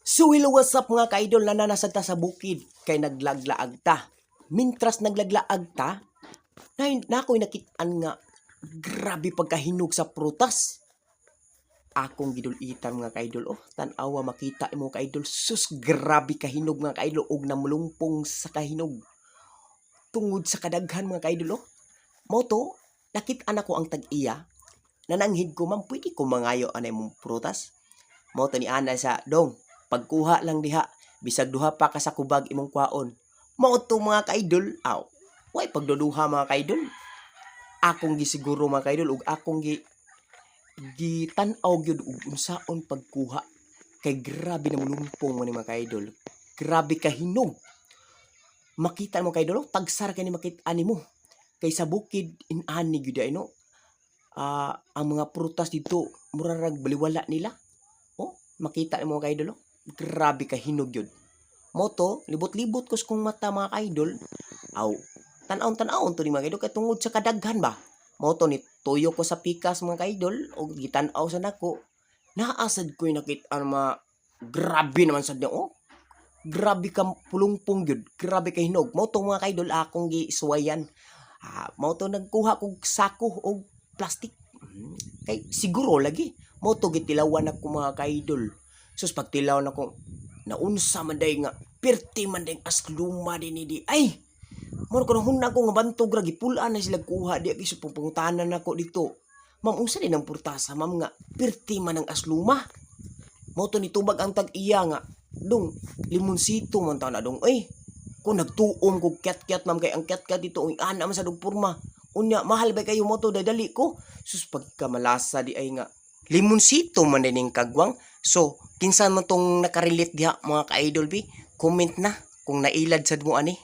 So hello, what's up mga ka-idol na nanasad ta sa bukid kay naglaglaag ta. Mintras naglaglaag ta, na ako'y nakitaan nga grabe pagkahinog sa prutas. Akong gidulitan mga ka-idol, tanawa makita mo ka-idol, sus grabe kahinog mga ka-idol og namulumpong sa kahinog. Tungod sa kadaghan mga ka-idol, Mao to, nakitaan ako ang tag-iya. Nananghid ko, ma'am, pwede ko mangayo anay mong prutas. Mao to ni ana sa dong pagkuha lang diha, bisag duha pa ka sa kubag imong kwaon. Mao to mga ka-idol, way pagduduha mga ka-idol. Akong gisiguro mga ka-idol ug akong gitanaw gyud ug unsaon pagkuha. Kay grabe na mulumpong man ni mga ka-idol. Grabe kahinog. Makita mo ka-idol, tagsar kay ni makita nimo. Kay sa bukid inani gyud ay no. Ang mga prutas dito murarag baliwala nila. Makita mo mga ka-idol, grabe ka hinog yun. Moto, libot-libot ko sa kong mata mga ka-idol. Tanaon-tanaon to ni mga ka-idol, katungod sa kadaghan ba? Moto ni tuyo ko sa pikas mga ka-idol, o gitanaw sa nako. Naasad ko yung nakita mga grabe naman sa niyo, grabe ka pulungpong yun, grabe ka hinog. Moto mga ka-idol, akong gisuwayan. Moto nagkuha kong sako o plastic. Kay siguro lagi. Moto gitilawan ako mga ka-idol. Sus pagtilaw na ko, naunsa man day nga, perti man day asluma din di. Ay! Mano ko nahuna ko nga bantog ra gipulaan na sila kuha di aki pangutanan nako dito. Ma'am, unsa din ang purtasa, ma'am nga, perti man ang asluma. Moto ni tubag ang tag-iya nga, dong, limonsito man ta na dong. Ay! Kung nagtuom ko kyat-kyat ma'am kay ang kyat-kyat dito, ang ana man sa dugpurma. Unya, mahal ba kayo moto dadali ko? Sus pagkamalasa di ay nga, limonsito man din yung kagwang. So, kinsan mo tong nakarelate diha mga ka-idol bi? Comment na kung nailad sad mo ani.